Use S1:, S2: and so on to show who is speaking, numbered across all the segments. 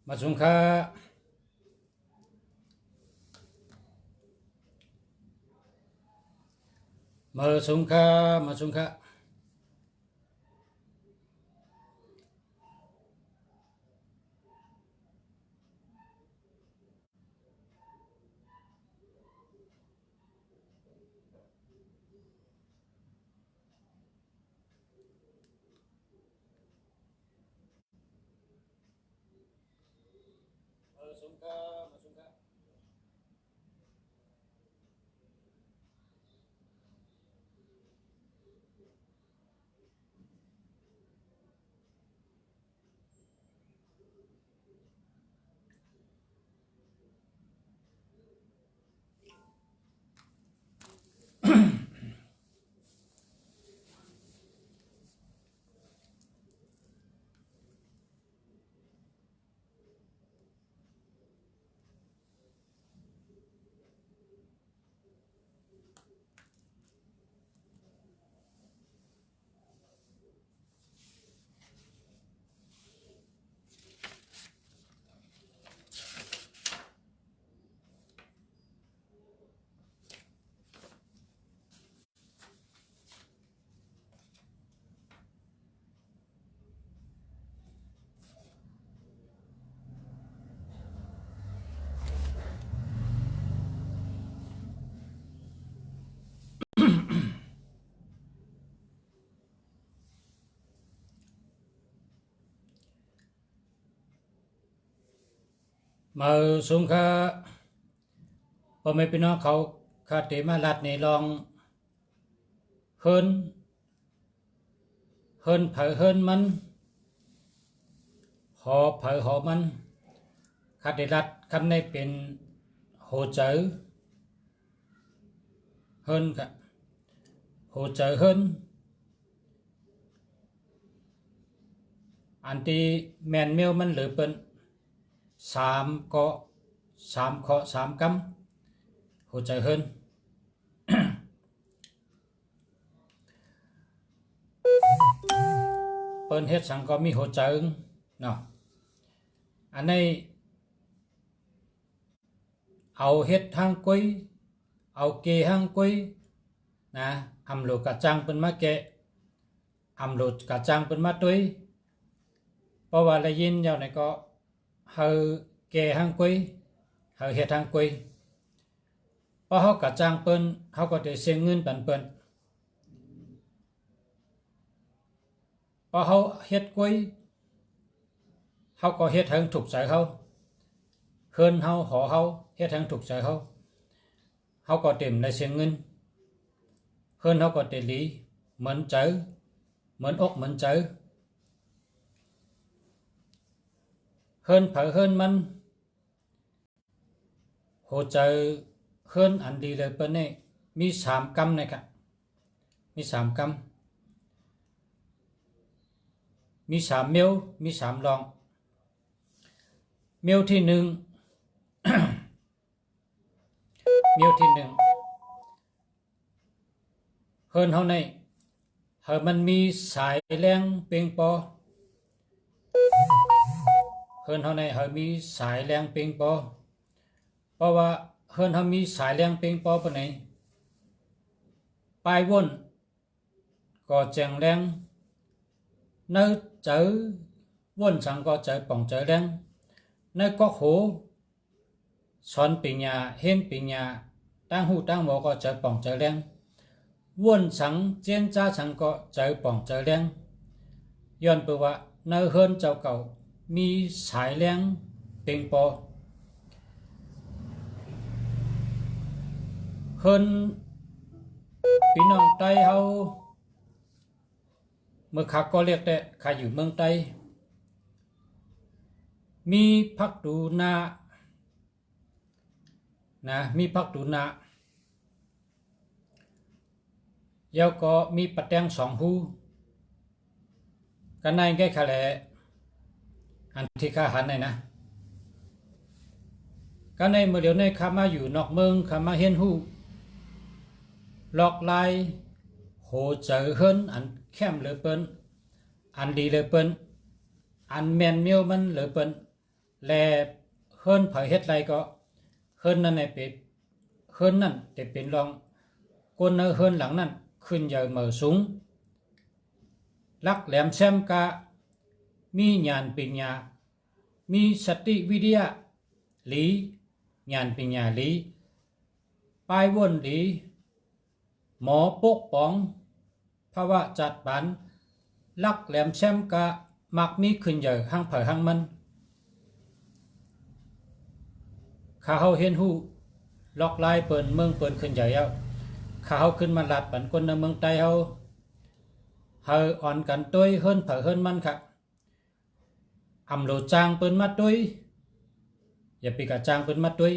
S1: มาสุงค่ามาสุงค่ามาสุงค่ามาสุงค่ามาสุงค่ามาสุงค่าพ่อแม่พี่น้องเขาคาเตมาลัดนี่ลองเฮินเผยเฮินมันหอเผยหอมันคาเตลัดคำในเป็นโหเจอเฮินค่ะโหเจอเฮินอันที่แมนเมลมันเหลือเป็น3 เกาะ3 เคาะ3 กำโหเจอเฮิน เปิ้นเฮ็ดสังก็มีโหเจิงเนาะอันนี้เอาเฮ็ดทางกุ้ยเอาเกหางกุ้ยนะอำโลกะจังเปิ้นมาแกะอำโลกะจังเปิ้นมาตุ้ยเพราะว่าได้ยินเจ้านี่ก็เฮาแกหางกุ้ยเฮาเฮ็ดทางกุ้ยพอเฮากะจังเปิ้นเฮาก็ได้เสียเงินปันเปิ้นพอเฮาเฮ็ดกุ้ยเฮาก็เฮ็ดให้ถูกใจเฮาเฮินเฮาหอเฮาเฮ็ดให้ถูกใจเฮาเฮาก็เต็มได้เสียเงินเฮินเฮาก็ได้หลีเหมือนเจอเหมือนอกเหมือนเจอเฮินเผยเฮินมันโหเจอเฮินอันดีเลยเปิ้นนี่มี3 กำนะครับมี3 กำมี3 เมลมี3 ลองเมลที่1 เมลที่1เฮินเฮาในเฮามันมีสายแรงเปียงปอเฮินเฮาในเฮามีสายแรงเปียงปอเพราะว่าเฮินเฮามีสายแรงเปียงปอปานไหนปลายวนก็แจงแรงเนื้อเจอวนสังก็เจอป่องเจอแรงเนื้อก็โหสอนปิญญาเห็นปิญญาตั้งหูตั้งหมอก็เจอป่องเจอแรงวนสังเจียนจ้าสังก็เจอป่องเจอแรงย้อนไปว่าเนื้อเฮินเจ้าเก่ามีสายแรงเปียงปอเฮินพี่น้องไต้เฮาเมื่อขาก็เรียกแต่ขาอยู่เมืองไต้มีพักดูนานะมีพักดูนาแล้วก็มีปะแตง2 หูกันในแก่ขะแลอันที่ข้าหันนะกันในเมื่อเดี๋ยวในข้ามาอยู่นอกเมืองข้ามาเห็นหูหลอกลายโหเจอเฮินอันแคมเลยเปิ้นอันดีเลยเปิ้นอันแมนเมียวมันเลยเปิ้น แลเฮิรนเผยเฮ็ดไรก็เฮิรนนั่นเป็นเฮิรนนั่นจะเป็นรองก้นเฮิรนหลังนั่นขึ้นใหญ่เหมือสูงลักแหลมแซมกะมีญาณปัญญามีสติวิทยาหลีญาณปัญญาหลีปลายวนหลีหมอปกป้องภาวะจัดปันลักแหลมแซมกะมักมีขึ้นใหญ่ห้างเผยห้างมันข้าเฮาเห็นหูล็อกลายเปิ่นเมืองเปิ่นขึ้นใหญ่เอาข้าเฮาขึ้นมาลัดปันคนในเมืองใต้เฮาอ่อนกันต้วยเฮิรนเผยเฮิรนมันค่ะอำโลจางเปิ่นมาต้วยอย่าไปกะจางเปิ่นมาต้วย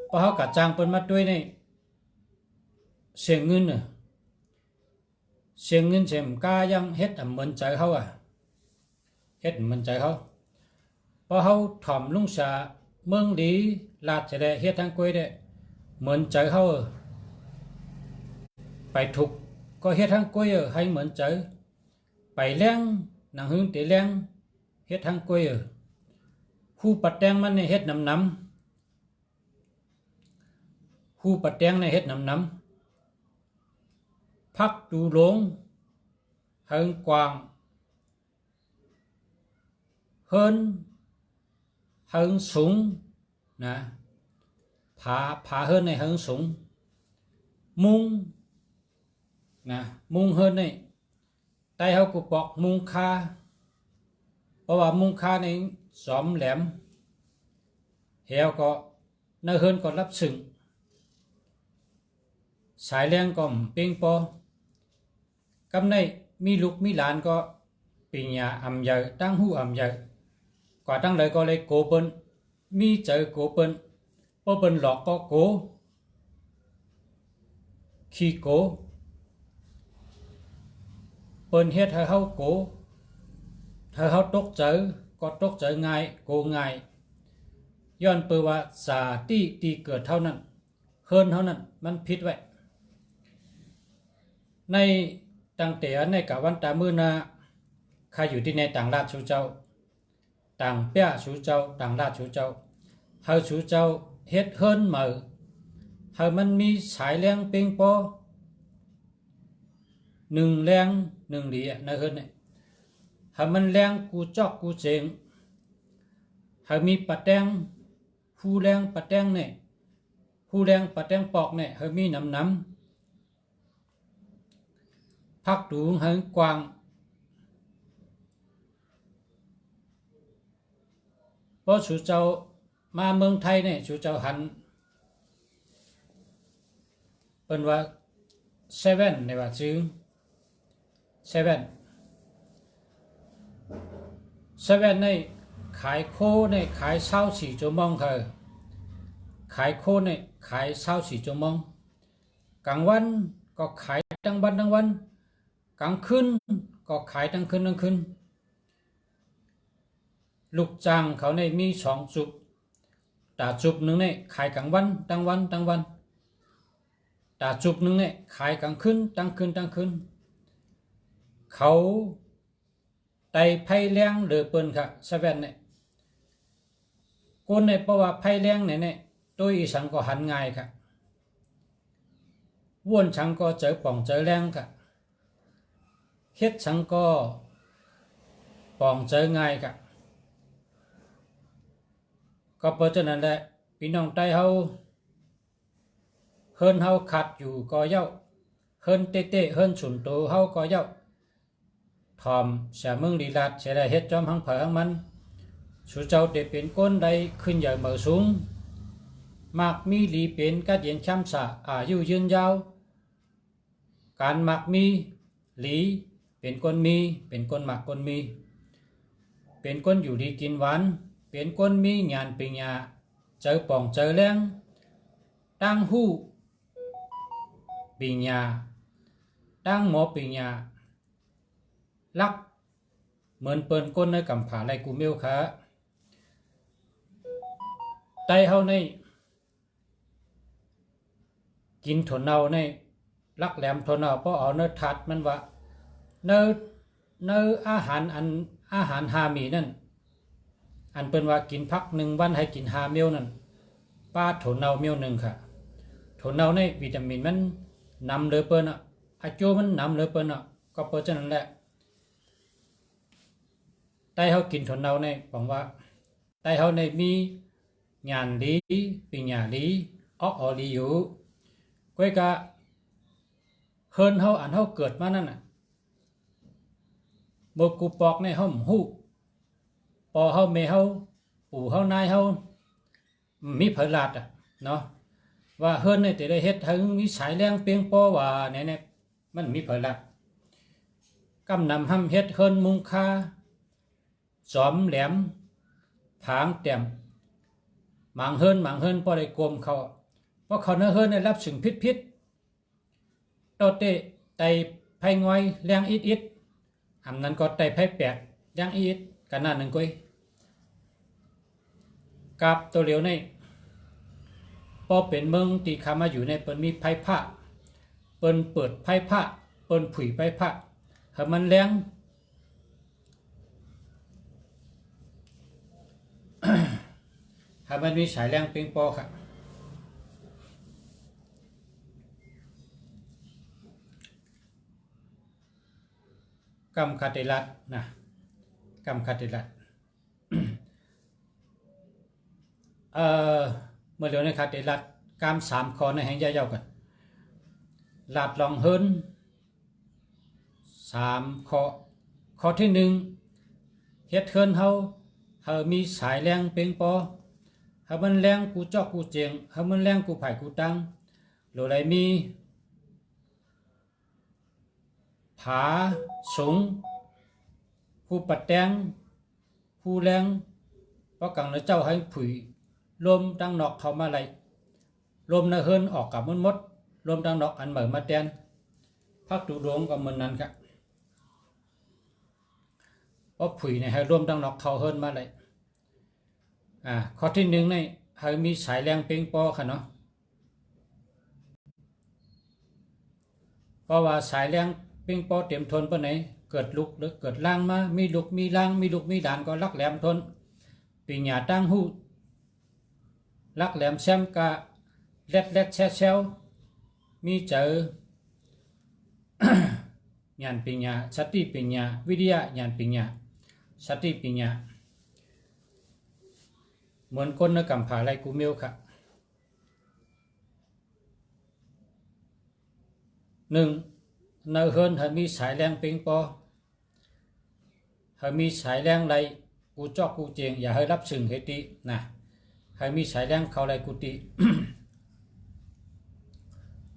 S1: เพราะเฮากะจางเปิ่นมาต้วยนี่เสียงเงินเสียงเงินเสียมกายังเฮ็ดเหมือนใจเฮาเฮ็ดเหมือนใจเฮาเพราะเฮาถ่อมลุงสาเมืองดีลาดจะได้เฮ็ดทางกล้วยได้เหมือนใจเฮาไปถูกก็เฮ็ดทางกล้วยให้เหมือนใจไปแรงหนังหึงตีแรงเฮ็ดทางกล้วยผู้ปัดแตงมันในเฮ็ดน้ำผู้ปัดแตงในเฮ็ดน้ำพักดูหลงเฮิงกวางเฮินเฮิงสูงนะผาเฮินในเฮิงสูงมุงนะมุงเฮินในใต้เฮากูปอกมุงคาเพราะว่ามุงคาในสอมแหลมเหี่ยวก็ในเฮินก็รับสึงสายแรงก็เป่งปอกำในมีลูกมีหลานก็ปีญาอำใหญ่ตั้งหูอำใหญ่กว่าตั้งเลยก็เลยโกเปิ้นมีเจอโกเปิ้นเพราะเปิ้นหลอกก็โกขี้โกเปิ้นเฮ็ดให้เฮาโกถ้าเฮาตกใจก็ตกใจง่ายโกง่ายย้อนเปิดว่าสาตีเกิดเท่านั้นเฮิรนเท่านั้นมันผิดไว้ในตั้งแต่ในกะวันตามือนาข้าอยู่ที่ในต่างราชชูเจ้าต่างเปี้ยชูเจ้าต่างราชชูเจ้าเฮาชูเจ้าเฮ็ดเฮิรนเหมือเฮามันมีสายแรงเป่งปอหนึ่งแรงหนึ่งดีในเฮิรนเนี่ยเฮามันแรงกูจอกกูเจงเฮามีปัดแตงผู้แรงปัดแตงเนี่ยผู้แรงปัดแตงปอกเนี่ยเฮามีน้ำพักดูให้กว้างเพราะชูเจ้ามาเมืองไทยเนี่ยชูเจ้าหันเป็นว่าเซเว่นในว่าชื่อเซเว่นในขายโคในขาย24 ชั่วโมงค่ะขายโคในขาย24 ชั่วโมงกลางวันก็ขายทั้งวันกลางคืนก็ขายทั้งคืนลูกจ้างเขาในมี2 จุดตาจุบหนึ่งเนี่ยขายกลางวันทั้งวันตาจุบหนึ่งเนี่ยขายกลางคืนทั้งคืนเขาไต่ไผ่แรงหรือเปิ้นค่ะเซเว่นเนี่ยคนในเพราะว่าไผ่แรงเนี่ยตัวอีสังก็หันง่ายค่ะว่นชังก็เจอป่องเจอแรงค่ะเฮ็ดชังก็ป่องเจอง่ายค่ะก็เพราะฉะนั้นแหละพี่น้องใต้เฮาเฮิรนเฮาขัดอยู่ก็เย้าเฮิรนเต้เฮิรนสุนโตเฮาก็เย้าทอมเสียเมืองดีลาดเสียได้เฮ็ดจอมหังเผยหังมันสุเจ้าได้เป็นก้นใดขึ้นใหญ่เหมือสูงมากมีหลีเป็นกัดเย็นช้ำสะอายุยืนยาวการมักมีหลีเป็นคนมีเป็นคนมักคนมีเป็นคนอยู่ดีกินหวานเป็นคนมีญาณปัญญาเจอป่องเจอแรงตั้งหู้ปัญญาตั้งหมอปัญญาลักเหมือนเปิ้นก้นในกำผาไรกูเมียวค่ะไตเฮาในกินถั่วเน่าในลักแหลมถั่วเน่าเพราะเอาเนื้อทัดมันว่าเนื้ออาหารฮามีนั่น อันเปิ้นว่ากินพัก1วันให้กิน5เม็ดนั่นป้าถั่วเน่าเม็ดนึงค่ะถั่วเน่าในวิตามินมันนำเลยเปิ้นอ่ะอาโจมันนำเลยเปิ้นอ่ะก็เพราะฉะนั้นแหละไต้เฮากินถั่วเน่าในบอกว่าไต้เฮาในมีญาณดีปัญญาดีออกลีอยู่ก้อยกะเฮิรนเฮาอันเฮาเกิดมานั่นน่ะบ่กูปอกในเฮาฮู้ปอเฮาแม่เฮาปู่เฮานายเฮามีเผลาดอ่ะเนาะว่าเฮิรนนี่จะได้เฮ็ดถึงมีสายแรงเปียงปอว่าแน่ๆมันมีเผลาดกำนำห้ำเฮ็ดเฮิรนมุงคาจอมแหลมผางแต้มหมางเฮิรนบ่ได้กลมเขาเพราะเขาเนื้อเฮิรนได้รับสิ่งพิษโตเตไตไผงอยแรงอิดอำนั้นก็ไตไผแปดแรงอิดกันหน้านึงก้อยกับตัวเหลียวในพอเป็นเมืองตีคามาอยู่ในเปิ้นมีไผผ้าเปิ้นเปิดไผผ้าเปิ้นผุยไผผ้าให้มันแรง ให้มันมีสายแรงเพียงพอค่ะกำคาติรัตนะกำคาติรัต เมื่อเร็วในคาติรัตกำ3 ข้อในแห่งยาวๆกันลาดลองเฮิรน3 ข้อข้อที่1เฮ็ดเฮิรนเฮามีสายแรงเพียงพอเฮามันแรงกูจอกกูเจียงเฮามันแรงกูไผ่กูตังโลไรมีผาสูงผู้ปัดแตงผู้แรงเพราะกังเจ้าให้ผุยลมดังนอกเข้ามาไหลลมนะเฮิรนออกกับมันมดลมดังนอกอันเหมือนมาแตนพักดูดวงกับมันนั้นครับเพราะผุยในให้ลมดังนอกเข้าเฮิรนมาไหลข้อที่1ในให้มีสายแรงเพียงพอค่ะเนาะเพราะว่าสายแรงเพียงพอเต็มทนปานไหนเกิดลุกหรือเกิดล่างมามีลุกมีล่างมีลุกมีด่านก็ลักแหลมทนปีหญ้าตั้งหู้ลักแหลมแซมกะเล็ดแซวมีเจอ ญาณปัญญาสติปัญญาวิทยาญาณปัญญาสติปัญญาเหมือนคนในกำผาไรกูเมียวค่ะ1เนื้อเฮิรนให้มีสายแรงเพียงพอให้มีสายแรงไรกูจอกกูเจียงอย่าให้รับสึงเหตินะให้มีสายแรงเข้าไรกูติ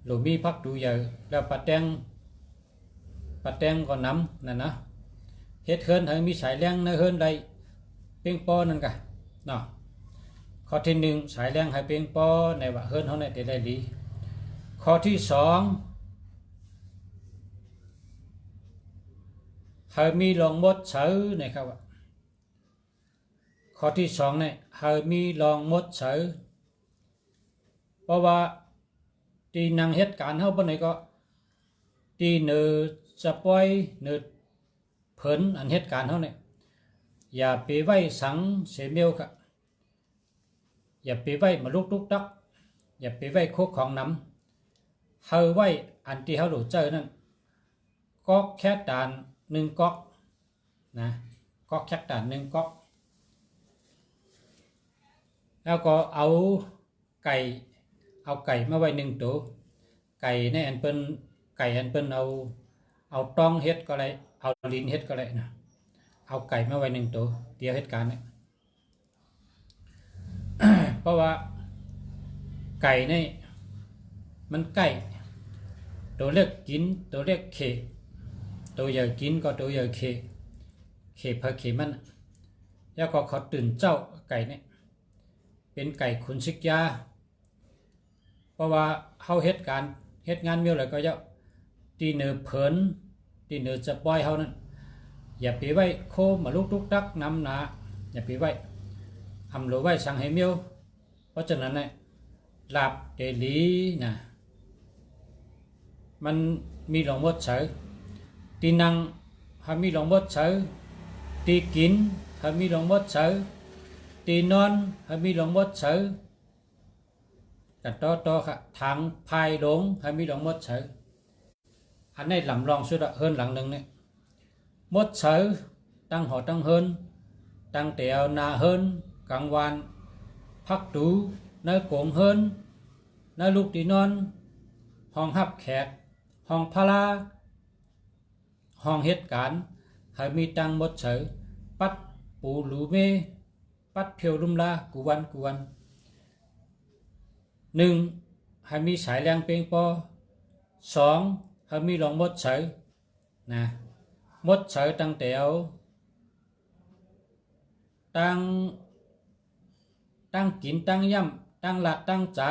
S1: หรือมีพักดูใหญ่แล้วปัดแตงก็น้ำนั่นนะเฮ็ดเฮิรนให้มีสายแรงเนื้อเฮิรนไรเพียงพอนั่นกะเนาะข้อที่1สายแรงให้เพียงพอในว่าเฮิรนเฮาได้ได้ดีข้อที่2ให้มีลองมดเสือนะครับข้อที่2เนี่ยให้มีลองมดเสือเพราะว่าตีนังเหตุการณ์เฮาบ่ไหนก็ตีเนือสปอยเนือเผินอันเหตุการณ์เฮาเนี่ยอย่าไปไว้สังเสเมียวค่ะอย่าไปไว้มาลุกตุกตักอย่าไปไว้โคกของน้ำเฮาไว้อันที่เฮารู้เจอนั่นก๊อกแค่ด่าน1 ก๊อกนะก๊อกแค่ด่าน1 ก๊อกแล้วก็เอาไก่มาไว้1 ตัวไก่ในอันเปิ้นเอาต้องเฮ็ดก็ได้เอาลิ้นเฮ็ดก็ได้นะเอาไก่มาไว้1 ตัวเดียวเหตุการณ์เนี่ย เพราะว่าไก่นี่มันไก่ตัวเล็กกินตัวเล็กเขตัวใหญ่กินก็ตัวใหญ่เขเพอเขมันแล้วก็เขาตื่นเจ้าไก่นี่เป็นไก่ขุนศึกยาเพราะว่าเฮาเฮ็ดงานเมียวแล้วก็เยอะตีเนือเผินตีเนือจะปล่อยเฮานั้นอย่าไปไว้โคมาลุกตุกตักน้ำหนาอย่าไปไว้ทำหรือไว้สั่งให้เมียวเพราะฉะนั้นเนี่ยลาบเดลีนะมันมีหลงมดเสือตีนังถ้ามีหลงมดเสือตีกินถ้ามีหลงมดเสือ ตีนอนให้มีหลงมดเสือกันต่อค่ะทางภายหลงให้มีหลงมดเสืออันนี้ลำลองสุดเฮินหลังหนึ่งเนี่ยมดเสือตั้งหอตั้งเฮินตั้งเตียวนาเฮินกลางวันพักตูในโกงเฮินในลูกตีนอนห้องฮับแขกห้องพลาห้องเหตุการณ์ให้มีตังมดเสือปัดปูหลูเมปัดเพียวลุมลากูวันหนึ่งให้มีสายแรงเพียงพอสองให้มีหลงมดเสือนะมดเสือตั้งแต่เอาตั้งกินตั้งย่ำตั้งหลัดตั้งจ๋า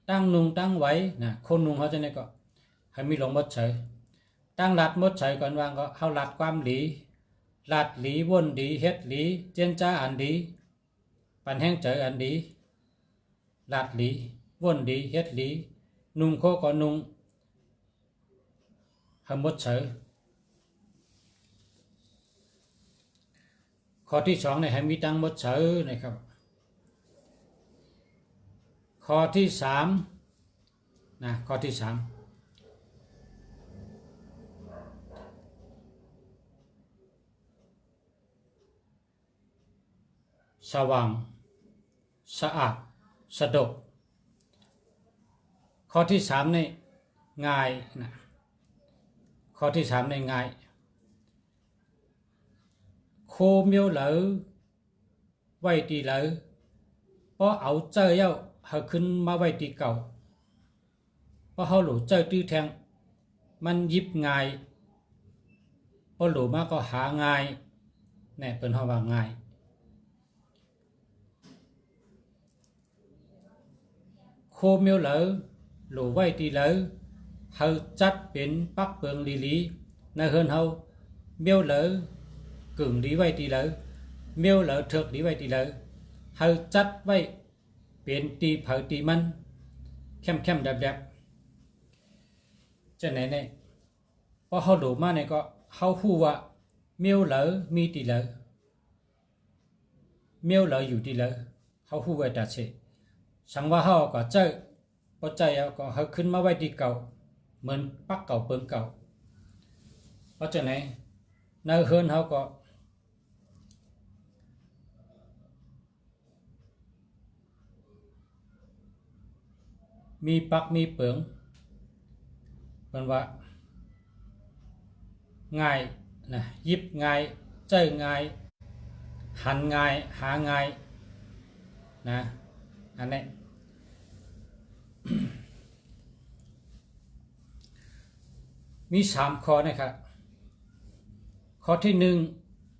S1: ตั้งนุงตั้งไหวนะคนนุงเขาจะเนี่ยก็ให้มีหลงมดเสือตั้งหลัดมดเสือก่อนวางก็เขาหลัดความหลีหลัดหลีวนดีเฮ็ดหลีเจนจ้าอันดีปันแห้งเจออันดีหลัดหลีวนดีเฮ็ดหลีนุงโคก็นุงให้มดเสือข้อที่สองเนี่ยให้มีตังมดเสือนะครับข้อที่สามนะข้อที่สามสว่างสะอาดสะดวกข้อที่สามนี่ง่ายนะข้อที่สามนี่ง่ายโคเมียวเหลอไว้ตีเหลอเพราะเอาเจอเย้าเขาขึ้นมาไว้ตีเก่าเพราะเขาหลูเจอตื้อแทงมันยิบง่ายเพราะหลูมาก็หาง่ายแน่เป็นเขาว่าง่ายโคเมียวเหลอหลูไว้ตีเหลอเขาจัดเป็นปักเปิงลีในเฮือนเขาเมียวเหลอกึ่งlýไว้ตีเหลอเมียวเหลอเถือกlýไว้ตีเหลอเขาจัดไว้เป็นตีเผาตีมันเข้มแบบจะไหนเนี่ยพอเขาดูมาเนี่ยก็เขาพูดว่าเมียวเหลอมีตีเหลอเมียวเหลออยู่ตีเหลอเขาพูดไว้แต่เฉยสังว่าเขาก็เจอพอใจก็เขาขึ้นมาไว้ตีเก่าเหมือนปักเก่าเปิงเก่าเพราะจะไหนในเฮือนเขาก็มีปักมีเปิงเป็นว่าง่ายนะยิบง่ายเจอง่ายหันง่ายหาง่ายนะอันนี้ มีสามข้อนะครับข้อที่หนึ่ง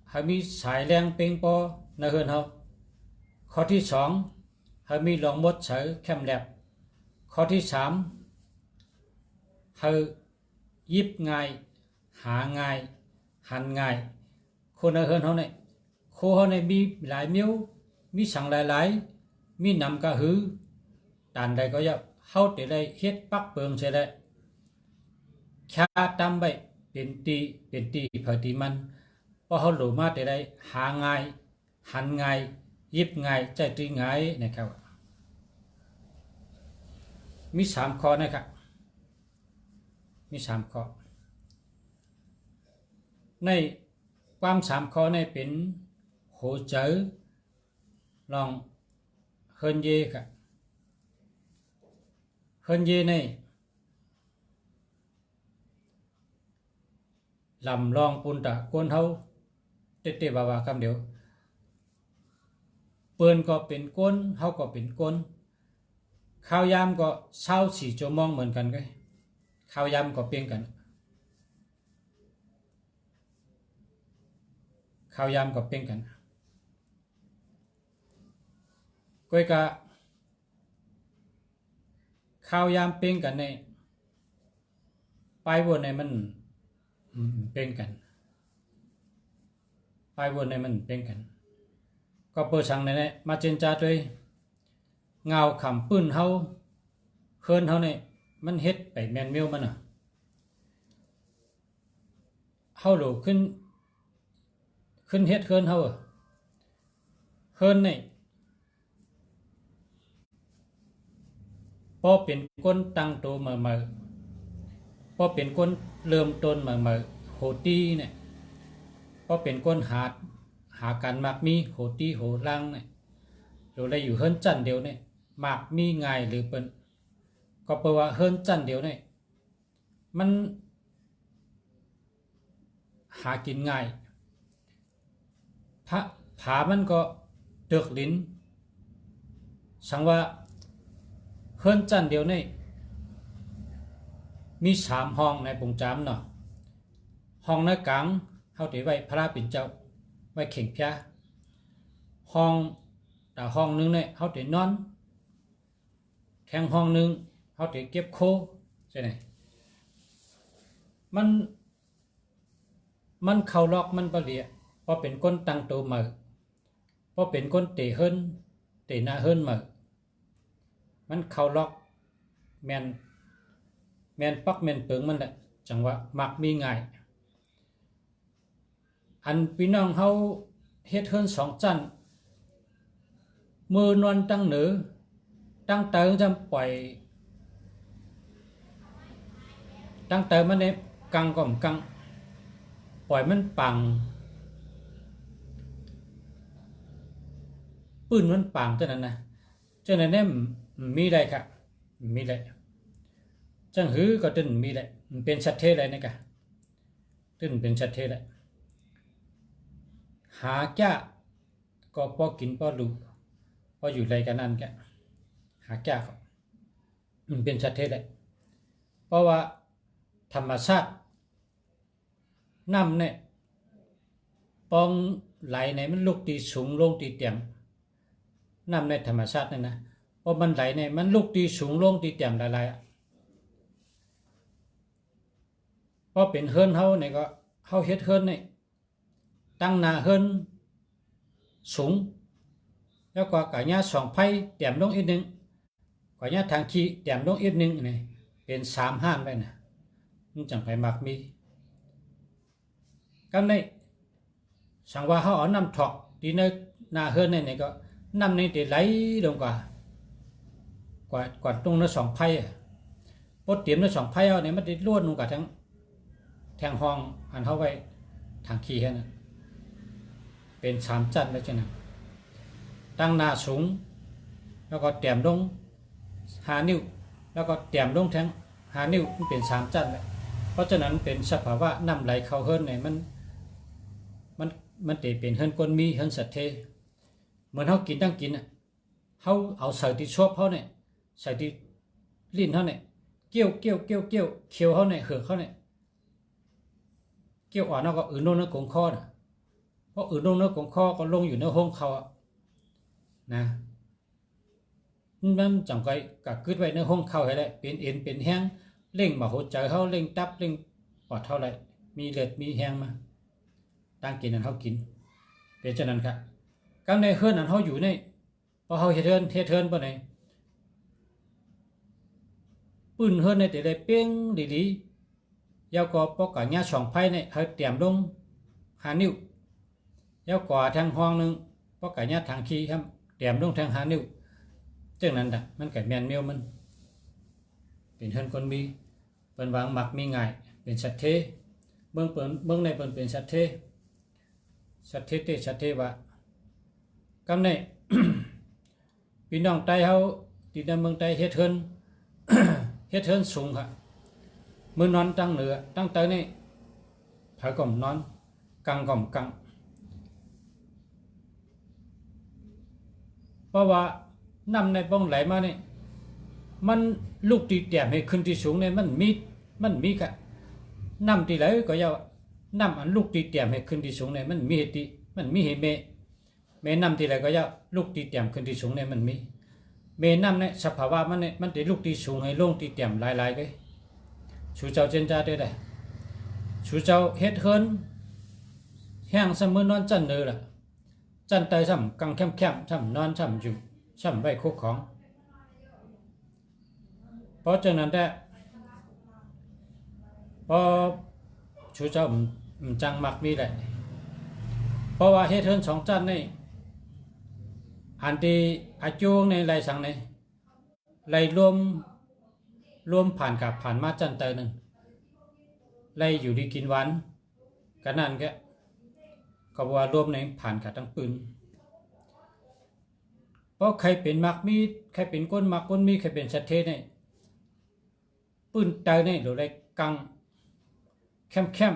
S1: ให้มีสายแรงเป่งปอในเฮือนเขาข้อที่สองให้มีหลองมดเสือแคมแลบข้อที่สามให้ยิบง่ายหาง่ายหันง่ายคนในเฮือนเขาเนี่ยโคเขาเนี่ยมีหลายมิ้วมีสั่งหลายมีนำกระหือตานใดก็ยับเขาจะได้เฮ็ดปักเปิงเสียได้ชาตำไปเป็นตีเผาตีมันเพราะเขาหลูมาจะได้หาง่ายหันง่ายยิบง่ายใจตีง่ายนะครับมีสามข้อนะครับมีสามข้อในความสามข้อในเป็นโหเจอลองเฮินเยครับเฮินเยในลำลองปุนตะกวนเฮาเตะบ่าคำเดียวเปิ้นก็เป็นก้นเฮาก็เป็นก้นข้าวยามก็เช้า4 ชั่วโมงเหมือนกันก็ข้าวยามก็เปลี่ยนกันข้าวยามก็เปลี่ยนกันก้อยกะข้าวยามเปลี่ยนกันในไปวนในมันเป็นกันไปวนในมันเป็นกันก็เปิดสั่งในนี้มาเจนจาด้วยเงาขำปื้นเฮาเคินเฮาเนี่ยมันเฮ็ดไปแมนเมลมันเฮาหลูขึ้นเฮ็ดเคินเฮา เฮิรนนี่พอเป็นคนตั้งตัวมาพอเป็นคนเริ่มต้นมาโหตีเนี่ยพอเป็นคนหาการมักมีโหตีโหลังเนี่ยเราได้อยู่เฮิรนจันเดียวเนี่ยมักมีง่ายหรือเป็นก็แปลว่าเฮิรนจันเดียวเนี่ยมันหากินง่ายผามันก็เดือกลิ้นสังว่าเฮิรนจันเดียวนี่มี3ห้องในปงจามเนาะห้องในกลางเฮาได้ไว้พระปิ่นเจ้าไว้เข่งพยาห้องห้องนึงเนี่ยเฮาได้นอนแทงห้องนึงเฮาได้เก็บโคใช่ไหมมันเข้าล็อกมันบ่เหลียพอเป็นคนตั้งตัวมาพอเป็นคนเตะเฮิรนเตะหน้าเฮิรนมามันเข้าล็อกแม่นปักแม่นเปิงมันแหละจังว่ามักมีง่ายอันพี่น้องเฮาเฮ็ดเฮิรน2จันมือนอนตั้งเหนือตั้งเติงจำปล่อยตั้งเติงมันเนี่ยกังก่อมกังปล่อยมันปังปืนมันปังเท่านั้นนะเจ้านั้นเนี่ยมีได้ครับมีได้จังหือก็ตึ้นมีได้มันเป็นชัดเทเลยนะกะตึ้นเป็นชัดเทเลยหาแก่ก็พอกินพอดูพออยู่ไรกันนั่นแกหาแก่ก็มันเป็นชัดเทเลยเพราะว่าธรรมชาติน้ำเนี่ยปองไหลในมันลุกตีสูงลงตีเตียมน้ำในธรรมชาตินี่นะพอมันไหลเนี่ยมันลุกตีสูงลงตีเตียมหลายๆพอเป็นเฮิรนเฮาเนี่ยก็เฮาเฮ็ดเฮิรนเนี่ยตั้งหน้าเฮิรนสูงแล้วก็กะญา2ไผ่เตียมลงอีกนึงกะญาทางขี้เตียมลงอีกนึงนี่เป็น3ห้านไว้น่ะมันจังไปมักมีกำในสังว่าเฮาเอาน้ำถอกที่ในหน้าเฮิรนนี่ก็น้ำนี่ได้ไหลลงกว่าตรงนั้น2ไผ่พอเตรียมนั้น2ไผ่เอาเนี่ยมันได้ล้วนลงกว่าทั้งแทงห้องอันเฮาไว้ทางขี้แค่นั้นเป็น3จันแล้วจังนั้นตั้งหน้าสูงแล้วก็เตรียมลง5นิ้วแล้วก็เตรียมลงทั้ง5นิ้วมันเป็น3จันแล้วเพราะฉะนั้นเป็นสภาวะน้ำไหลเข้าเฮิรนเนี่ยมันได้เป็นเฮิรนก้นมีเฮิรนสัตเทเหมือนเฮากินตั้งกินน่ะเฮาเอาใส่ที่ชอบเฮาเนี่ยใส่ที่ลิ้นเฮาเนี่ยเกี่ยวเคี้ยวเฮาเนี่ยเหือกเฮาเนี่ยเกี่ยวอ่อนแล้วก็อื่นโน่นในกงคอน่ะเพราะอื่นโน่นในกงคอก็ลงอยู่ในห้องเขาอ่ะนะมันจังไกก็กึดไว้ในห้องเขาให้แหละเป็นเอ็นเป็นแห้งเร่งมาหัวใจเฮาเร่งตับเร่งปอดเท่าไหร่มีเลือดมีแห้งมาตั้งกินนั้นเฮากินเป็นฉะนั้นครับกำในเฮิรนนั้นเฮาอยู่ในพอเฮาเฮ็ดเฮิรนบ่ไหนปืนเฮิรนในแต่ได้เป้งดีๆยาวก็ปอกกะญา2ไผ่เนี่ยเฮาเตรียมลง5นิ้วยาวกว่าทางห้องนึงปอกกะญาทางขี้ครับเตรียมลงทาง5นิ้วจังนั้นน่ะมันก็แม่นแมวมันเป็นเฮิรนคนมีเปิ้นวางมักมีง่ายเป็นสัตเทเบิ่งในเปิ้นเป็นสัตเทว่ากำใน พี่น้องใต้เฮาที่ในเมืองใต้เฮ็ดเฮิรน เฮ็ดเฮิรนสูงค่ะมื้อนอนตั้งเหนือตั้งใต้นี่ผาก่อมนอนกังก่อมกังเพราะว่าน้ำในป้องไหลมานี่มันลูกตีเตียมให้ขึ้นที่สูงเนี่ยมันมีกะน้ำที่ไหลก็ยาวน้ำอันลูกตีเตียมให้ขึ้นที่สูงเนี่ยมันมีเหตุมันมีเหตุเมน้ำที่ไหลก็ยาวลูกตีเตียมขึ้นที่สูงเนี่ยมันมีเมน้ำเนี่ยสภาวะมันเนี่ยมันได้ลูกตีสูงให้ลงตีเตียมหลายๆเลยชูเจ้าเจนจ้าได้เลยชูเจ้าเฮ็ดเฮิรนแห้งเสมอนอนจันเนือล่ะจันไตซ้ำกังแคมซ้ำนอนซ้ำอยู่ซ้ำไว้คุกของเพราะฉะนั้นได้พอชูเจ้าจังมักมีแหละเพราะว่าเฮ็ดเฮิรน2จันนี่ อันที่อาจูในไรสังในไรรวมผ่านกับผ่านมาจันเตอร์นึงไรอยู่ดีกินวันกันนั่นแกก็ว่ารวมในผ่านกับทั้งปืนเพราะใครเป็นมักมีใครเป็นก้นมักก้นมีใครเป็นสัตเทเนี่ยปืนเตอร์เนี่ยเราได้กังเข้ม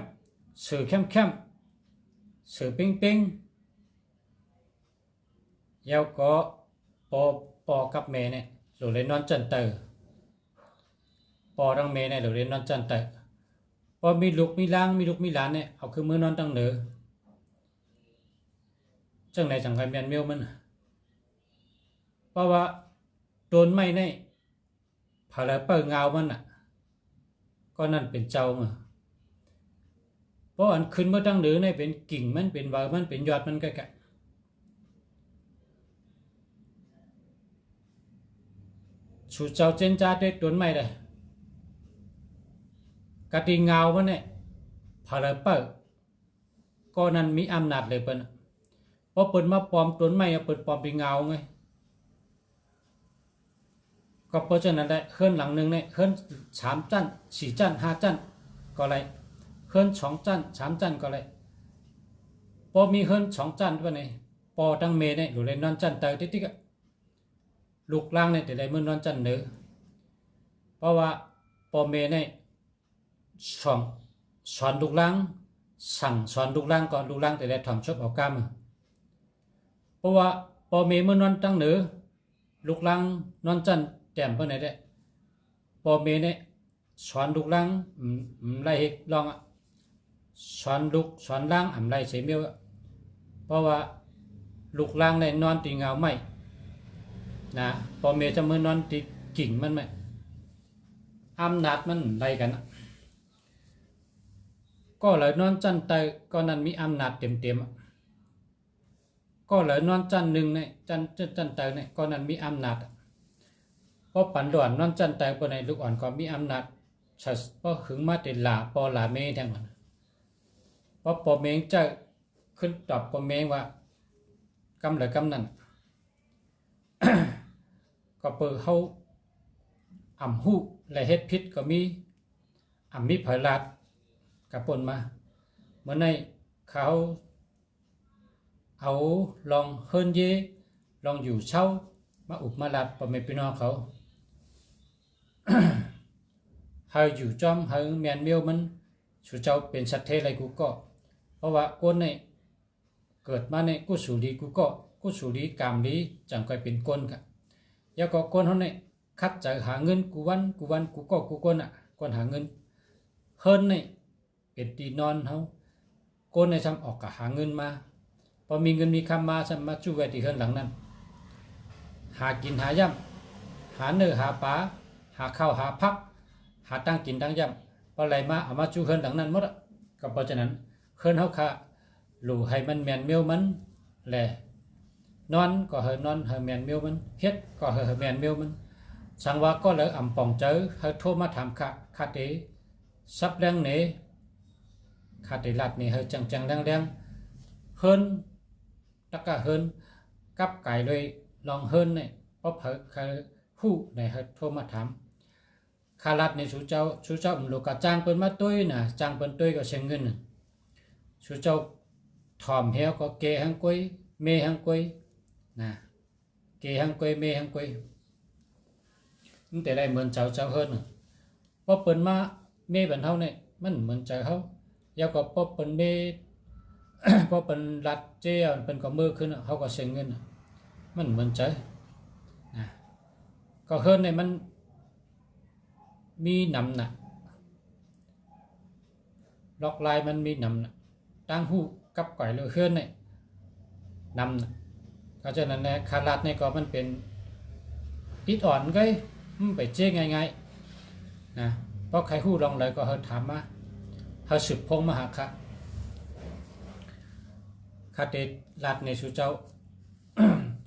S1: สื่อเข้มสื่อปิ้งยาวก็ปอกับเมเนี่ยเราเลยนอนจันเตอร์ปอดังเมเนี่ยเราเลยนอนจันเตอร์พอมีลูกมีล้างมีลูกมีหลานเนี่ยเอาคือมือนอนตั้งเหนือจังไหนจังไงเมียนเมียวมันเพราะว่าโดนไม่ในผ่าแล้วเปิดเงามันอ่ะก็นั่นเป็นเจ้ามาเพราะอันขึ้นเมื่อตั้งเหนือในเป็นกิ่งมันเป็นใบมันเป็นยอดมันก็แกชูเจ้าเจนจ้าได้โดนไม่ได้กติเงามันเนี่ยผ่าแล้วเปิดก็นั่นมีอำนาจเลยเปิ้นเพราะเปิ้นมาปลอมต้นไม้เปิ้นปลอมเป็นเงาไงก็เพราะฉะนั้นได้เคลื่อนหลังหนึ่งเนี่ยเคลื่อน3 จั่น4 จั่น5 จั่นก็ไรเคลื่อน2 จั่น3 จั่นก็ไรพอมีเคลื่อน2 จั่นตัวนี้ปอตั้งเมเนี่ยหรือเลยนอนจั่นเตอติ๊กลูกล่างเนี่ยแต่ได้มือนอนจั่นเนื้อเพราะว่าปอเมเนี่ยสอนลูกล่างสั่งสอนลูกล่างก่อนลูกล่างแต่ได้ทำชอบเอากล้ามเพราะว่าพอเมเมื่อนอนตั้งเหนือลูกล่างนอนจันแต้มเพื่อไหนได้พอเมเนี่ยสอนลูกล่างไล่ลองสอนล่างไล่เสียเมียวเพราะว่าลูกล่างในนอนตีเงาไม่นะพอเมจะเมื่อนอนตีกิ่งมันไหมอำนาจมันไล่กันก็เลยนอนจันเตอก็นั้นมีอำนาจเต็มก็เลยนอนจันหนึ่งเนี่ยจันเตอเนี่ยก็นั้นมีอำนาจเพราะปันด่วนนอนจันเตอปในลูกอ่อนก็มีอำนาจเพราะหึงมาติหลาปอหลาเมทั้งหมดเพราะปอเมงจะขึ้นตอบปอเมงว่ากำเลยกำนั้น ก็เปิดเขาอ่ำหูและเฮ็ดพิษก็มีมีเผยลาดกับปนมาเมื่อในเขาเอาลองเฮิรนเยลองอยู่เช่ามาอุบมาลัดปอมพี่น้องเขา เฮาอยู่จอมเฮาแมนเมียวมันสุเจ้าเป็นสัตว์เทอะไรกูก็เพราะว่าก้นในเกิดมาในกุศลีกูก็กุศลีกามลีจังค่อยเป็นก้นกะยาก็ก้นเขาในคัดจะหาเงินกูวันกูก็กูก้นอ่ะก้นหาเงินเฮิรนในเป็นตีนอนเขาก้นในทำออกกะหาเงินมาพอมีเงินมีคำมาฉันมาจู้ไว้ที่เฮิรนหลังนั้นหากินหาย่ำหาเนื้อหาปลาหาข้าวหาพักหาตั้งกินตั้งย่ำพออะไรมาเอามาจู้เฮิรนหลังนั้นหมดก็เพราะฉะนั้นเฮิรนเขาค่ะหลู่ให้มันแมนเมียวมันแหละนอนก็เฮนอนเฮแมนเมียวมันเฮ็ดก็เฮแมนเมียวมันสังว่าก็เลยอ่ำป่องเจอเฮโทรมาถามคาเตซับแรงเนคาเตลัดนี่เฮจังแรงเฮิรนตะกะเฮิรนกับไก่เลยลองเฮิรนเนี่ยเพราะเฮผู้ในเฮโทรมาถามคาลัดในชูเจ้าลูกกะจ้างเปิ้นมาตุ้ยน่ะจ้างเปิ้นตุ้ยก็เสียเงินชูเจ้าถอมเฮวก็เกหังกวยเมหังกวยนะเกหังกวยเมหังกวยนี่แต่ได้เหมือนเจ้าเฮิรนเพราะเปิ้นมาเมบันเฮาเนี่ยมันเหมือนเจ้าเฮายาวก็พอเปิ้นเม พอเปิ้นรัดเจ้าเปิ้นก็มือขึ้นเฮาก็เสียเงินมันเหมือนเจ้านะก็เฮิรนเนี่ยมันมีนำหนักล็อกลายมันมีนำหนักตั้งหูกับก่อยเลยเฮิรนเนี่ยนำเพราะฉะนั้นเนี่ยคารัดเนี่ยก็มันเป็นติดอ่อนก็มันไปเจ๊ง่ายๆนะเพราะใครหู้ลองเลยก็เฮาถามมาเฮาสืบพงมาหาค่ะคาเตลัดในสุเจ้า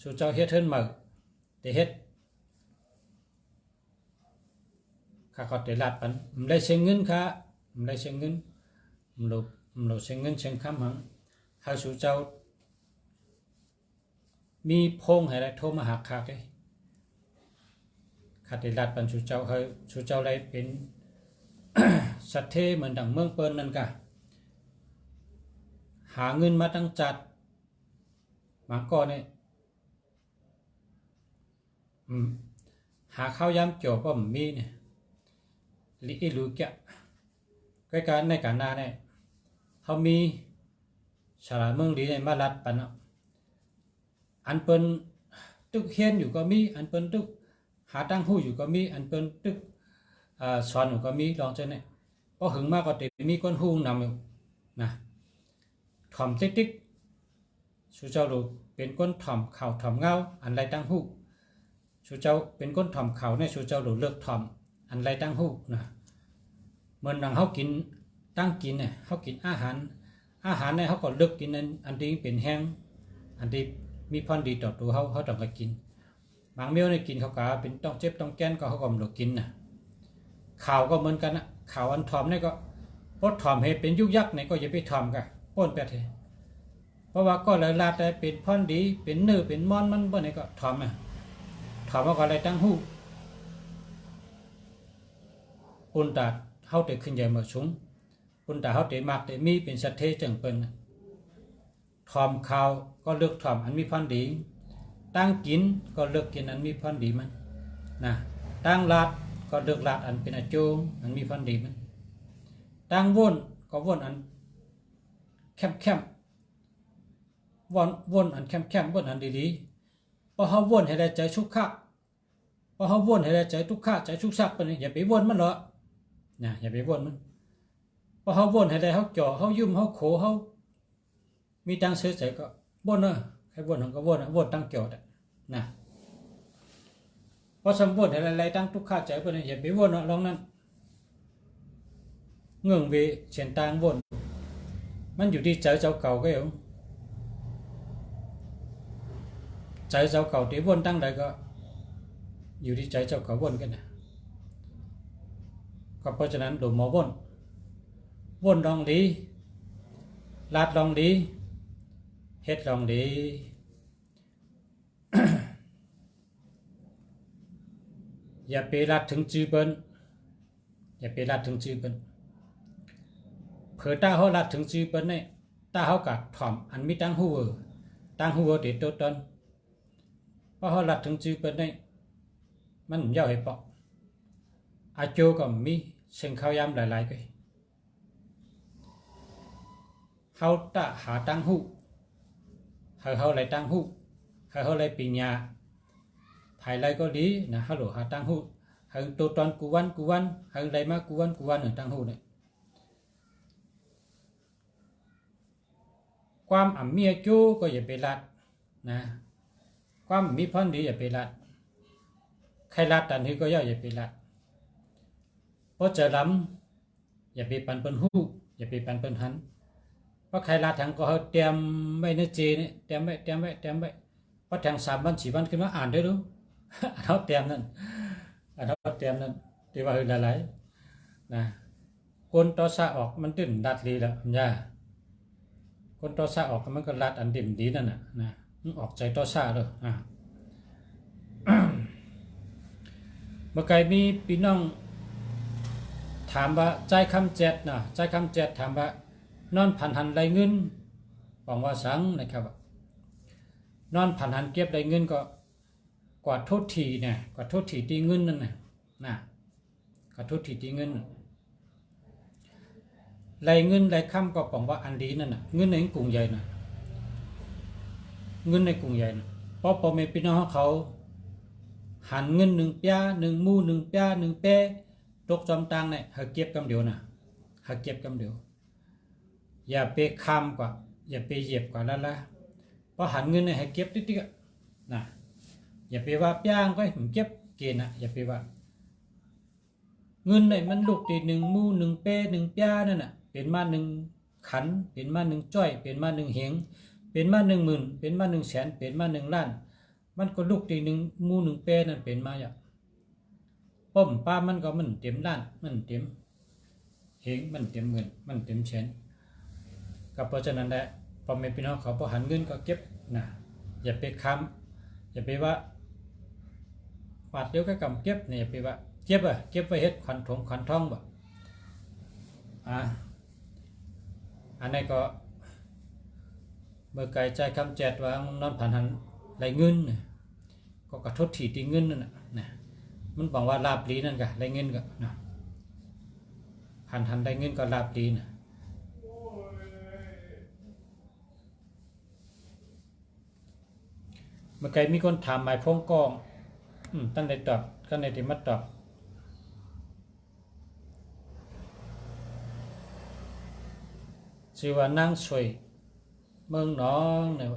S1: สุเจ้าเฮ็ดเฮิรนมาแต่เฮ็ดข้าก็ได้ลัดปันมันได้เสียเงินค่ะมันได้เสียเงินมันเสียเงินเสียคำหังเฮาสู่เจ้า มีพงให้ได้โทรมาหาข้าได้ข้าได้รัดปันชูเจ้าเฮาชูเจ้าได้เป็น สัตเทเหมือนดังเมืองเปิ้นนั่นกะหาเงินมาตั้งจัดมาก่อนเนี่ยหาข้าวยามเกี่ยวก็มีเนี่ยลิอิลูกะใกล้กันในการนาเนี่ยเขามีฉลาดเมืองดีในมาลัดปันอันเปิ้นตึกเฮียนอยู่ก็มีอันเปิ้นตึกหาตั้งหู้อยู่ก็มีอันเปิ้นตึกสอนอยู่ก็มีลองเจอเนี่ยพอหึงมากก็ติมีก้นหู้นำอยู่นะถ่อมติ๊กชูเจ้าดูเป็นก้นถ่อมเข่าถ่อมเงาอันไรตั้งหู้ชูเจ้าเป็นก้นถ่อมเข่าเนี่ยชูเจ้าดูเลือกถ่อมอันไรตั้งหู้นะเหมือนดังเขากินตั้งกินเนี่ยเขากินอาหารเนี่ยเขาก็เลือกกินอันที่เป็นแห้งอันที่มีพรดีต่อตัวเขาต้องการกินบางเมียวเนี่ยกินเขาก็เป็นต้องเจ็บต้องแก้นก็เขาก็ไม่กินนะข่าวก็เหมือนกันนะข่าวอันถ่อมเนี่ยก็พดถ่อมให้เป็นยุกยักษ์เนี่ยก็อย่าไปถ่อมกันป้นไปเถอะเพราะว่าก็เลยลาแต่เป็นพรดีเป็นเนื้อเป็นมอนมันบ่เนี่ยก็ถ่อมอ่ะถ่อมว่าก็อะไรตั้งหูปุ่นตาเขาเตะขึ้นใหญ่มาสูงปุ่นตาเขาเตะมากเตะมีเป็นสัตเทจังเปิ้นถ่อมข่าวก็เลือกถ่อมอันมีพรดีตั้งกินก็เลือกกินอันมีพรดีมันนะตั้งลาดก็เลือกลาดอันเป็นอโจงอันมีพรดีมันตั้งว่นก็ว่นอันเข้มว่นอันเข้มว่นอันดีๆพอเขาว่นให้ได้ใจชุกขะพอเขาว่นให้ได้ใจทุกขะใจชุกชักไปนี่อย่าไปว่นมันหรอกนะอย่าไปว่นมันพอเขาว่นให้ได้เขาจ่อเขายุ่มเขาโขเขามีตังเสียใจก็ว่นใครว่นก็ว่นตั้งเกี่ยวนะพอสมบูรณ์อะไรตั้งทุกข้าใจไปนี่อย่าไปว่นลองนั้นเงื่อนเวเฉียนตางว่นมันอยู่ที่ใจเจ้าเก่าก็อยู่ใจเจ้าเก่าที่ว่นตั้งใดก็อยู่ที่ใจเจ้าเก่าว่นกันนะก็เพราะฉะนั้นดูหมอว่นลองดีลาดลองดีเฮ็ดลองดี อย่าไปลาดถึงจื้อเปิ้นอย่าไปลาดถึงจื้อเปิ้นเผื่อตาเขาลาดถึงจื้อเปิ้นเนี่ยตาเขากัดถ่อมอันมีตั้งหูเด็ดตัวตนเพราะเขาลาดถึงจื้อเปิ้นเนี่ยมันย่อให้ปอกอาโจก็มีเชิงข้าวยำหลายๆก็เขาตาหาตั้งหูเขาเลยตั้งหูเขาเลยปีญาภายไรก็ดีนะฮัลโหลหาตั้งหูหังตัวตอนกูวันหังไรมากูวันหนึ่งตั้งหูเนี่ยความอ่ำเมียจู้ก็อย่าไปลัดนะความมีพรดีอย่าไปลัดใครลัดตันนี้ก็อย่าไปลัดเพราะจะล้ำอย่าไปปันเปิ้นหูอย่าไปปันเปิ้นหันเพราะใครลัดทางก็เขาเตรียมไว้ในเจเนี่ยเตรียมไว้เพราะทาง3 วัน 4 วันขึ้นมาอ่านได้รู้เขาเตรียมนั่นที่ว่าหลายๆนะคนต่อซาออกมันตื่นดัดลีแล้วย่าคนต่อซาออกมันก็รัดอันดิ่มดีนั่นน่ะนะมันออกใจต่อซาเลยเมื่อไกลมีพี่น้องถามว่าใจคำเจ็ดนะใจคำเจ็ดถามว่านอนผันหันไรเงินบอกว่าสังนะครับนอนผันหันเก็บไรเงินก็กว่าโทษทีเนี่ยกว่าโทษทีตีเงินนั่นนะกว่าโทษทีตีเงินไรเงินไรค่ำก็บอกว่าอันดีนั่นน่ะเงินในกรุงใหญ่น่ะเงินในกรุงใหญ่น่ะเพราะพ่อแม่พี่น้องเขาหันเงิน1 เปีย1 มู่1 เปีย1 เป้ตกจอมตังเนี่ยเขาเก็บกำเดียวนะเขาเก็บกำเดียวอย่าไปคำกว่าอย่าไปเหยียบกว่าละเพราะหันเงินเนี่ยให้เก็บติ๊กๆนะอย่าไปว่าย่างก็ผมเก็บเกณฑ์นะอย่าไปว่าเงินเนี่ยมันลูกตี1 มู่1 เป้1 เปียนั่นน่ะเป็นมา1 ขันเป็นมา1 จ้อยเป็นมา1 เหงเป็นมา1 หมื่นเป็นมา1 แสนเป็นมา1 ล้านมันก็ลูกตี1 มู่1 เป้นั่นเป็นมาอย่างป้มป้ามันก็มันเต็มล้านมันเต็มเหงมันเต็มหมื่นมันเต็มแสนก็เพราะฉะนั้นแหละพอแม่พี่น้องเขาพอหันเงินก็เก็บนะอย่าไปค้ำ อย่าไปว่าบาทเดียวก็กำเก็บเนี่ยอย่าไปว่าเก็บเก็บไว้เฮ็ดขวัญขวัญทองบ่อันนี้ก็เมื่อไกลใจคำแจดว่านอนผ่านหันไหลเงินก็กระทบถีตีเงินนั่นนะมันบอกว่าลาบลีนั่นกะไหลเงินก็นะผ่านหันไหลเงินก็ลาบลีนะเมื่อไกลมีคนถามหมายพงกองตั้งแต่ตอบก็ในที่มาตอบชื่อว่านางสวยเมืองหนองเนี่ย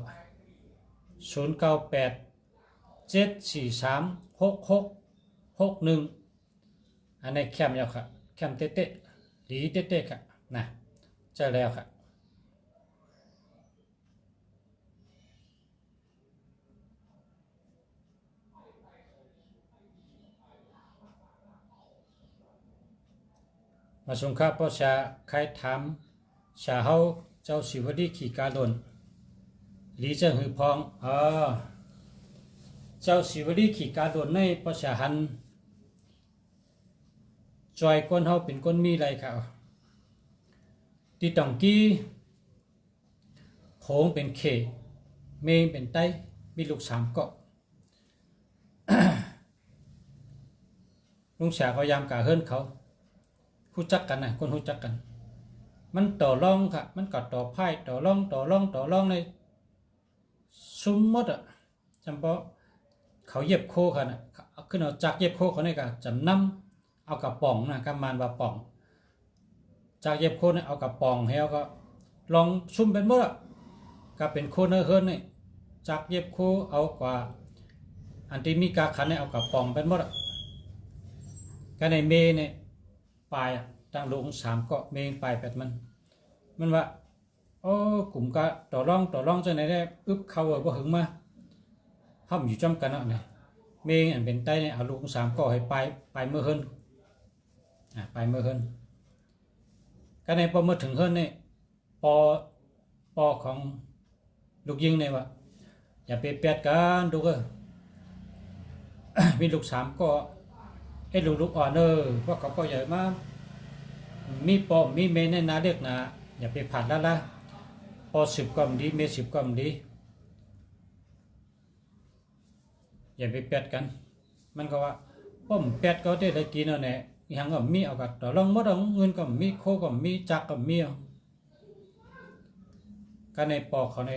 S1: 098 743 6661อันนี้แคมยาวค่ะแคมเต๊ะๆหลีเต๊ะๆค่ะนะเจอแล้วค่ะมาสงค่าพ่อชาใครถามชาเฮาเจ้าสิวดีขี่กาดนหลีเจ้าหือพองเจ้าสิวดีขี่กาดนในพ่อชาหันจอยก้นเฮาเป็นก้นมีไรค่ะตีตองกี้โผงเป็นเขเมงเป็นไต้มีลูก3เกาะ ลุงชาเขายามกะเฮิรนเขารู้จักกันนะคนรู้จักกันมันต่อรองค่ะมันก็ต่อไพ่ต่อรองในซุ้มมดจำเพาะเขาเย็บโคค่ะนะขึ้นเอาจากเย็บโคเขาเนี่ยก็จำนำเอากระป๋องนะกำมันว่าป๋องจากเย็บโคเนี่ยเอากระป๋องให้เอาก็ลองซุ้มเป็นมดก็เป็นโคเนอร์เฮิรนนี่จากเย็บโคเอากว่าอันที่มีกาขันเนี่ยเอากระป๋องเป็นมดก็ในเมเนี่ยปลายตั้งลง3เกาะเมงปลาย8มันว่าโอ้กลุ่มก็ต่อรองจังไหนได้อึบเข้าบ่หึงมาห้ามอยู่จำกันเอาเนี่ยเมงอันเป็นใต้เนี่ยเอาลง3เกาะให้ปลายเมื่อเฮิรนปลายเมื่อเฮิรนก็ในพอมาถึงเฮิรนเนี่ยปอของลูกยิงเนี่ยว่าอย่าไปแปดกันดูก็มีลูก3เกาะลูกอ่อนเพราะเขาก็ใหญ่มากมีปอมมีเมในนาเรียกนาอย่าไปผ่านแล้วละปอ10ก็ดีเม10ก็ดีอย่าไปแปดกันมันก็ว่าป้อมแปดก็ได้กินเอาเนี่ยยังก็มีเอากับต่อรองมดเอาเงินก็มีโคก็มีจักก็มีก็ในปอเขาใน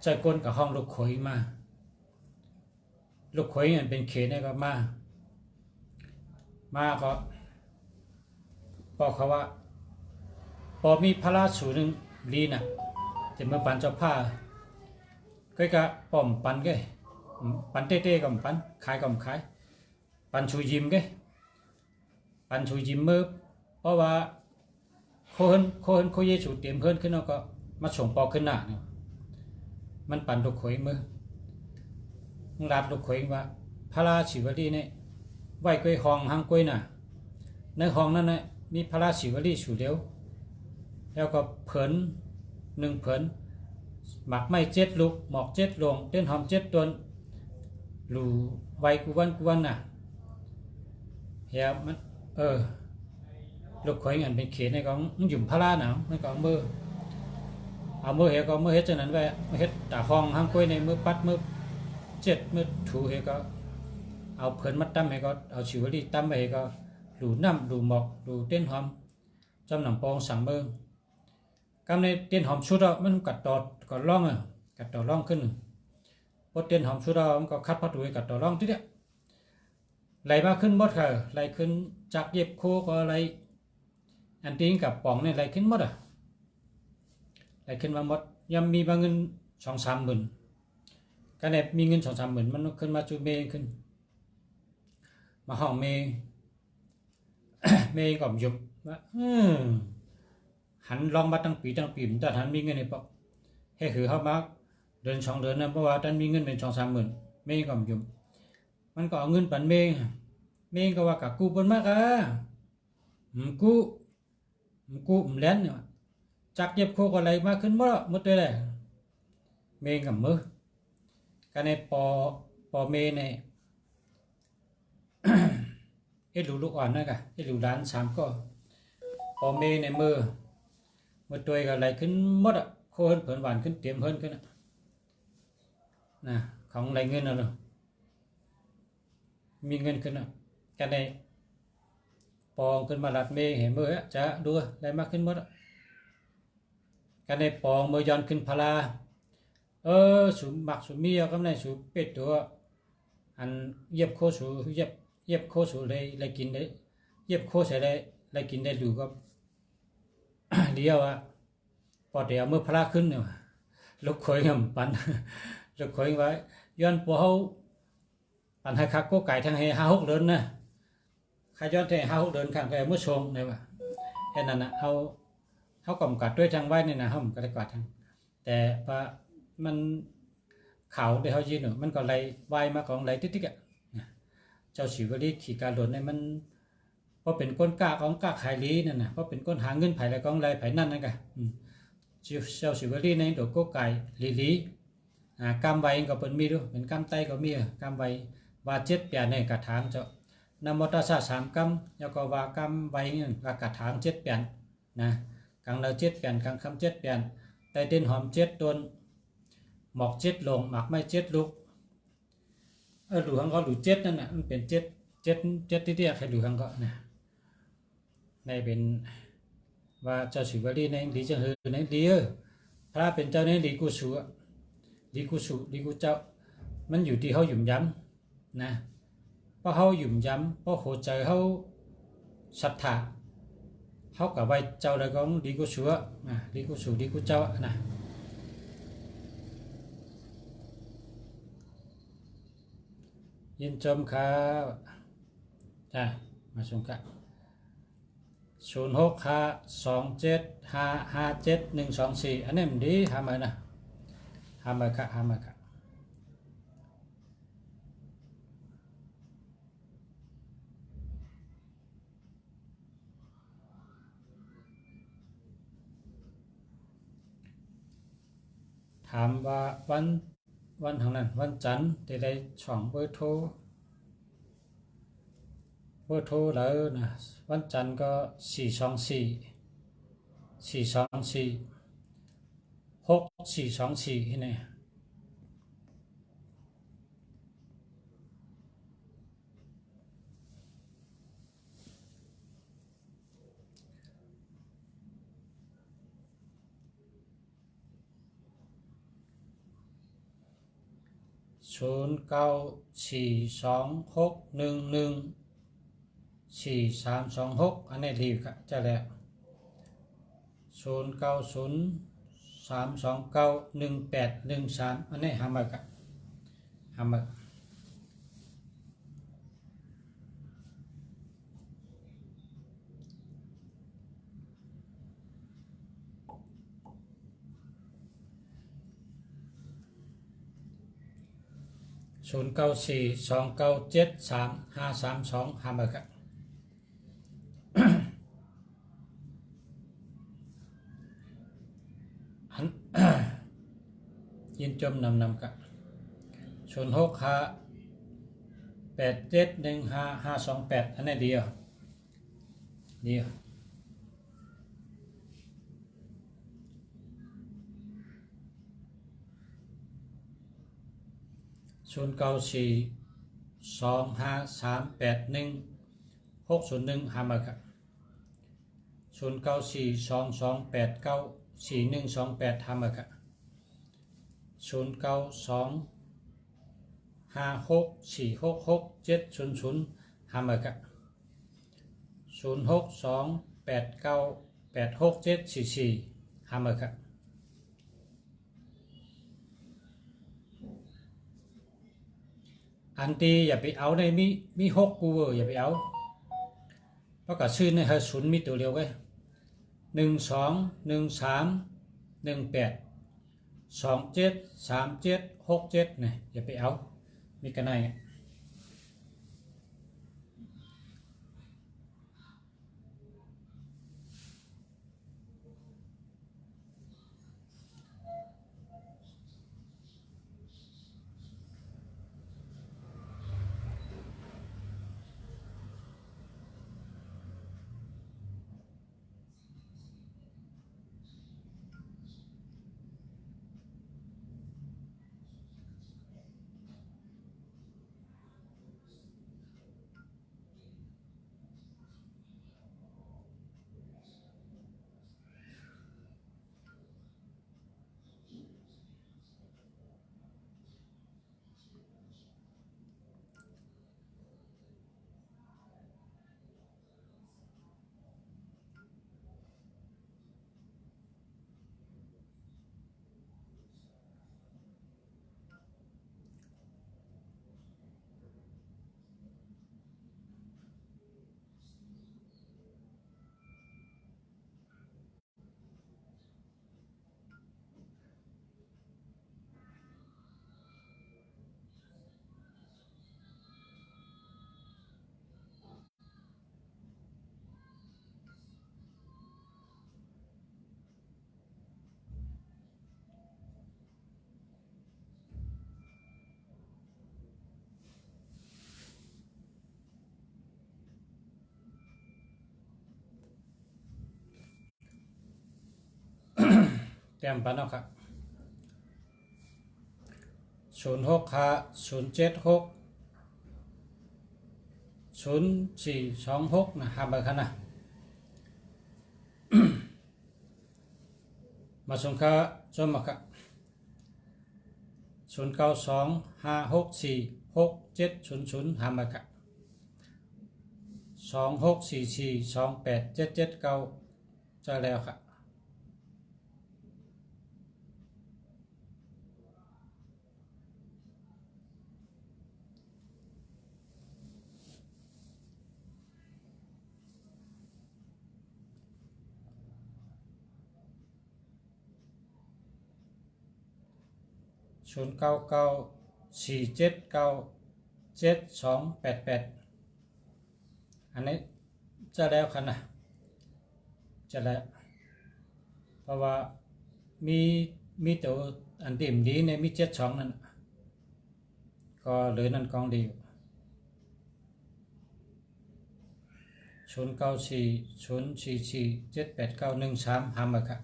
S1: ใจก้นกับห้องลูกขอยมาลูกขอยเป็นเขตเนี่ยก็มาก็บอกเขาว่าพอมีพระราชูนึงลีน่ะจะเมื่อปันเจ้าผ้าก็กะป้อมปันก็ปันเต้ๆกับปันขายกับขายปันชูยิมก็ปันชูยิมเมื่อเพราะว่าโคเยชูเตรียมเพิ่นขึ้นแล้วก็มาส่งปอขึ้นหน้าเนี่ยมันปันลูกขอยเมื่อลาดลูกขอยว่าพระราชิวลีเนี่ยไหวกล้วยห้องห้างกล้วยน่ะในห้องนั้นน่ะมีพระราชิวลีสู่เดียวแล้วก็เผิน1เผินหมักไม้7ลูกหมอก7ลงเต้นหอม7ต้นหลูไหวกูวันน่ะเฮียมันลูกข่อยอันเป็นเขตในของหยุ่มพระราหนาวมันก็เอามือเฮียก็มือเฮ็ดจังนั้นไว้เฮ็ดตาห้องห้างกล้วยในมือปัดมือ7มือถูเฮียก็เอาเผินมัดตั้มให้ก็เอาชิวลีตั้มไปให้ก็หลูน้ำหลูหมอกหลูเต้นหอมจำหนังปองสั่งเมืองกำในเต้นหอมชุดมันกัดตอดกัดร่องกัดต่อร่องขึ้นพอเต้นหอมชุดมันก็คัดพัดดุยกัดต่อร่องที่เนี้ยไหลมาขึ้นหมดค่ะไหลขึ้นจากเย็บโคก็ไหลอันตีนกับป่องเนี่ยไหลขึ้นหมดไหลขึ้นมาหมดยังมีบางเงิน2-3 หมื่นก็ในมีเงิน2-3 หมื่นมันขึ้นมาจูเมงขึ้นมาห้องเมย์ก็ยุบว่าหันลองมาตั้งปีมันแต่หันมีเงินในปอกให้คือเขามาเดือน2 เดือนนะเพราะว่าท่านมีเงินเป็น2-3 หมื่นเมย์ก็ยุบมันก็เอาเงินปั่นเมย์ก็ว่ากับกูเป็นมากกูแล่นเนี่ยจักเย็บโคก็ไหลมาขึ้นหมดเลย เมงกับมือกันในปอเมในเอ็ดลูกอ่อนนั่นกะเอ็ดลูล้าน3ก็ปอเมในมือตัวก็ไหลขึ้นหมดอ่ะโคเฮิรนเผินหวานขึ้นเตรียมเฮิรนขึ้นนะของไหลเงินน่ะมีเงินขึ้นอ่ะกันในปองขึ้นมาลัดเมเห็นมือจะดูไหลมากขึ้นหมดกันในปองมือย้อนขึ้นพลาสูหมักสูมีก็ในสูเป็ดตัวอันเย็บโคสูเย็บโคสูเลยกินได้เย็บโคใส่ได้กินได้ดูก็เดียวอ่ะพอเดี๋ยวมือพลาขึ้นเนี่ยลูกคอยงำปันลูกคอยไว้ย้อนพวกเขาปันให้คักก็ไก่ทั้งให้5-6 เดือนนะใครย้อนแต่5-6 เดือนข้างแต่เมื่อชงเนี่ยว่ะแค่นั้นนะเขากำกัดด้วยทางไว้เนี่ยนะเขาก็ได้กวาดทางแต่ว่ามันเขาเดี๋ยวเขายืนหนูมันก็ไหลไวมาของไหลติ๊กๆอ่ะเจ้าสิวลีขี่การหล่นเนี่ยมันเพราะเป็นก้นกล้าของกล้าขายลีนั่นนะเพราะเป็นก้นหาเงินไผ่และกองไรไผ่นั่นนั่นกันเจ้าสิวลีในดอกก็ไก่ลีกำไว้ก็เป็นมีด้วยเป็นกำไตก็มีกำไว้ว่า7 เปียในกระถางเจ้านำมอเตอร์ไซค์3 กำแล้วก็ว่ากำไว้เงินกระถาง7 เปียนะกลางเรา7 เปียกลางคำ7 เปียแต่เด่นหอม7 ต้นหมอก7 ลงหมักไม่7 ลูกหลูหังก็หลู7นั่นน่ะมันเป็น7ที่เรียกให้หลูหังก็นะในเป็นว่าเจ้าสิวลีในดีจังหือในดีพระเป็นเจ้าในดีกุสุดีกุเจ้ามันอยู่ที่เขาหยุ่มย้ำนะเพราะเขาหยุ่มย้ำเพราะหัวใจเขาศรัทธาเขากับไว้เจ้าเลยก็ดีกุสุดีกุเจ้านะยินชมครับจ้ามาชมกัน06 27557124อันนี้มันดีทำมานะทำมาค่ะถามว่าวันทางนั้นวันจันทร์ได้ช่องเบอร์โทรแล้วนะวันจันทร์ก็424 นี่0942611436อันนี้รีบค่ะจะแล้ว0903291813อันนี้หามาค่ะหามา0942973532หามาค่ะยินจมนำกับ0658715528อันนี้เดียว0942538161หามาครับ094228942128หามาครับ0925646670หามาครับ0628986744หามาครับอันตีอย่าไปเอาในมี6กูอย่าไปเอาเพราะกับชื่อในศูนย์มีตัวเดียวไว้121318273767เนี่ยอย่าไปเอามีกันไหน ต็มปานเนาะครับ06ค่ะ076 0426นะหาเบอร์คันนะมาส่งค่าจมมาครับ0925646700หาเบอร์ครับ2644287779เจอแล้วครับ0994797288อันนี้จะแล้วคันนะจะแล้วเพราะว่ามีตัวอันเต็มดีในมี72นั่นก็เหลือนั่นกองดีอยู่0940447891 หามาครับ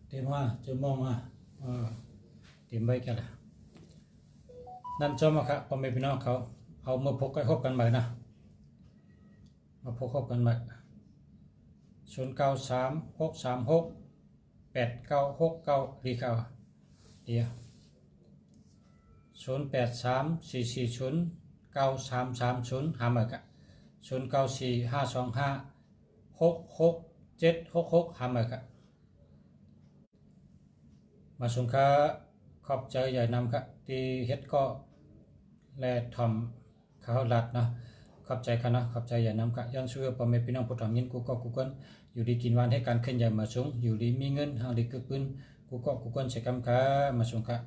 S1: เต็มว่าจะมองว่าเต็มใบกันละนั่นจอมาครับพ่อแม่พี่น้องเขาเอามาพกกันคบกันใหม่นะมาพกคบกันใหม่0936368969รีเขาเดียว0834409330หามาครับ094525666766หามาครับมาส่งค่าขอบใจใหญ่นำครับที่เฮ็ดก็แลทำเขาลัดเนาะขอบใจค่ะเนาะขอบใจใหญ่นำครับย้อนช่วยพ่อแม่พี่น้องผู้ทำยินกูก็กูกันอยู่ดีกินวันให้การขึ้นใหญ่มาส่งอยู่ดีมีเงินหาดีกึกปืนกูก็กูกันใช้กำค่ามาส่งครับ